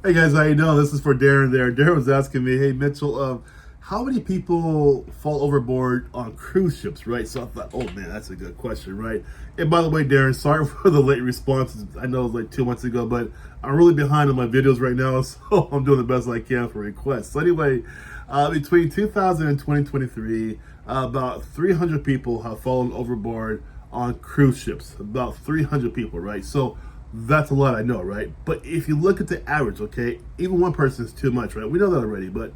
Hey guys, how you doing? This is for Darren there. Darren was asking me, hey Mitchell, how many people fall overboard on cruise ships, right? So I thought, oh man, that's a good question, right? And by the way, Darren, sorry for the late response. I know it was like 2 months ago, but I'm really behind on my videos right now, so I'm doing the best I can for requests. So anyway, between 2000 and 2023, about 300 people have fallen overboard on cruise ships. About 300 people, right? So that's a lot, I know, right? But if you look at the average, okay, even one person is too much, right? We know that already, but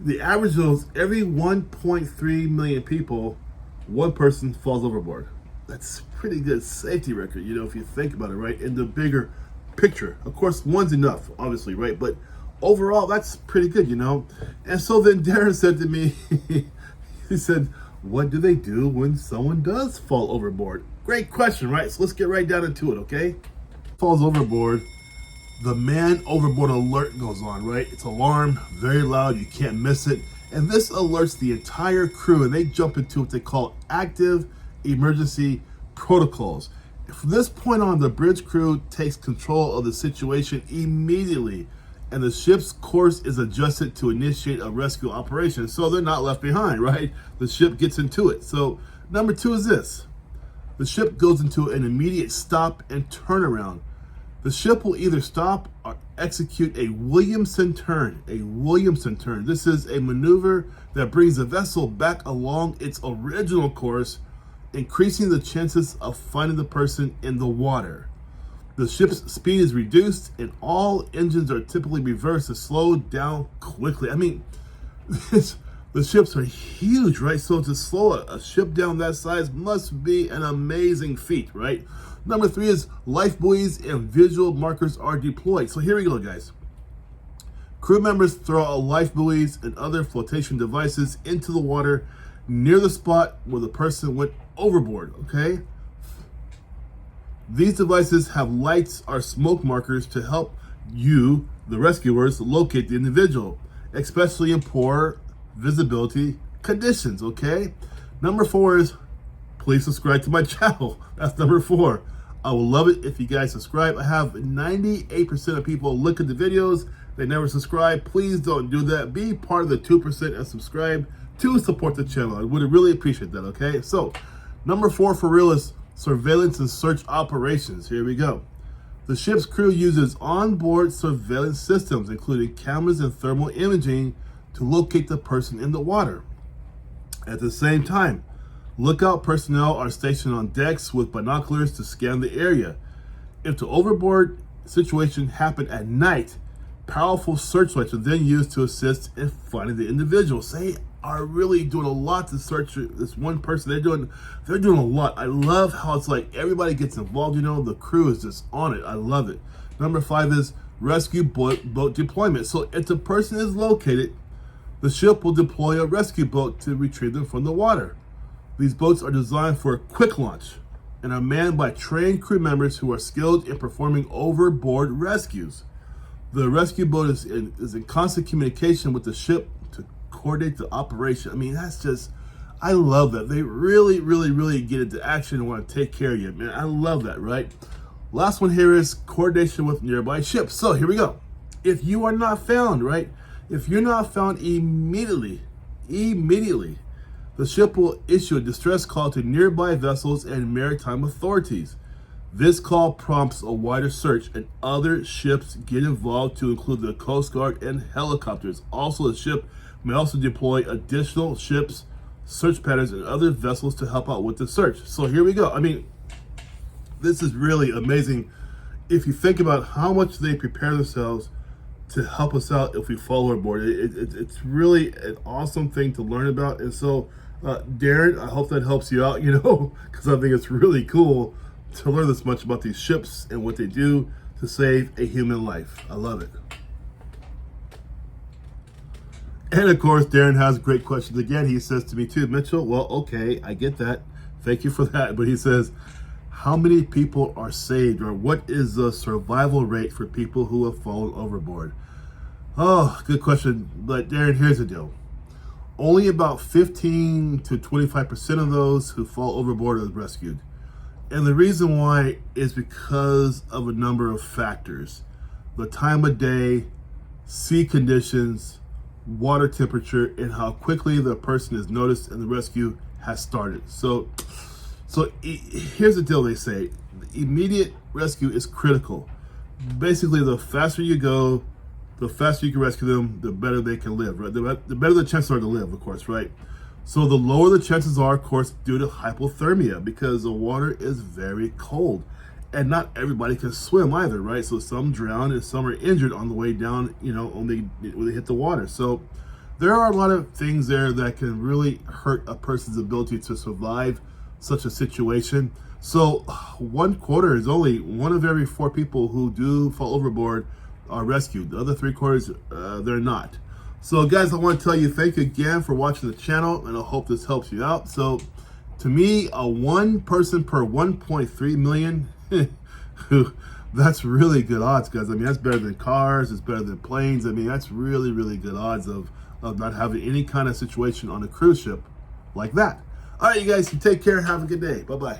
the average is every 1.3 million people, one person falls overboard. That's pretty good safety record, if you think about it, right? In the bigger picture. Of course, one's enough, obviously, right? But overall, that's pretty good, And so then Darren said to me, he said, what do they do when someone does fall overboard? Great question, right? So let's get right down into it, okay? Falls overboard, the man overboard alert goes on, right? It's alarm, very loud, you can't miss it. And this alerts the entire crew and they jump into what they call active emergency protocols. From this point on, the bridge crew takes control of the situation immediately and the ship's course is adjusted to initiate a rescue operation. So they're not left behind, right? The ship gets into it. So number two is this. The ship goes into an immediate stop and turnaround. The ship will either stop or execute a Williamson Turn. A Williamson Turn. This is a maneuver that brings the vessel back along its original course, increasing the chances of finding the person in the water. The ship's speed is reduced and all engines are typically reversed to slow down quickly. I mean, the ships are huge, right? So to slow a ship down that size must be an amazing feat, right? Number three is lifebuoys and visual markers are deployed. So here we go, guys. Crew members throw out lifebuoys and other flotation devices into the water near the spot where the person went overboard, okay? These devices have lights or smoke markers to help you, the rescuers, locate the individual, especially in poor visibility conditions, okay? Number four is please subscribe to my channel. That's number four. I would love it if you guys subscribe. I have 98% of people look at the videos. They never subscribe. Please don't do that. Be part of the 2% and subscribe to support the channel. I would really appreciate that, okay? So, number four for real is surveillance and search operations. Here we go. The ship's crew uses onboard surveillance systems, including cameras and thermal imaging, to locate the person in the water. At the same time, lookout personnel are stationed on decks with binoculars to scan the area. If the overboard situation happened at night, powerful searchlights are then used to assist in finding the individual. They are really doing a lot to search this one person. They're doing a lot. I love how it's like everybody gets involved. The crew is just on it. I love it. Number five is rescue boat deployment. So if the person is located, the ship will deploy a rescue boat to retrieve them from the water. These boats are designed for a quick launch and are manned by trained crew members who are skilled in performing overboard rescues. The rescue boat is in constant communication with the ship to coordinate the operation. I mean, I love that. They really, really, really get into action and want to take care of you, man. I love that, right? Last one here is coordination with nearby ships. So here we go. If you are not found, right? If you're not found immediately, the ship will issue a distress call to nearby vessels and maritime authorities. This call prompts a wider search and other ships get involved to include the Coast Guard and helicopters. Also, the ship may also deploy additional ships, search patterns, and other vessels to help out with the search. So here we go. I mean, this is really amazing if you think about how much they prepare themselves to help us out if we fall overboard. It's really an awesome thing to learn about. And so, Darren, I hope that helps you out, because I think it's really cool to learn this much about these ships and what they do to save a human life. I love it. And of course, Darren has great questions again. He says to me too, Mitchell, well, okay, I get that. Thank you for that. But he says, how many people are saved, or what is the survival rate for people who have fallen overboard? Oh, good question. But Darren, here's the deal. Only about 15 to 25% of those who fall overboard are rescued. And the reason why is because of a number of factors. the time of day, sea conditions, water temperature, and how quickly the person is noticed and the rescue has started. So here's the deal. They say immediate rescue is critical. Basically, the faster you go, the faster you can rescue them, the better they can live, right? The better the chances are to live, of course, right? So the lower the chances are, of course, due to hypothermia, because the water is very cold. And not everybody can swim either, right? So some drown and some are injured on the way down, when they hit the water. So there are a lot of things there that can really hurt a person's ability to survive such a situation. So 1/4 is only one of every 4 people who do fall overboard are rescued. The other 3/4, they're not. So guys, I want to tell you thank you again for watching the channel, and I hope this helps you out. So to me, a 1 person per 1.3 million, that's really good odds, guys. I mean, that's better than cars, it's better than planes. I mean, that's really, really good odds of not having any kind of situation on a cruise ship like that. All right, you guys, you take care. Have a good day. Bye-bye.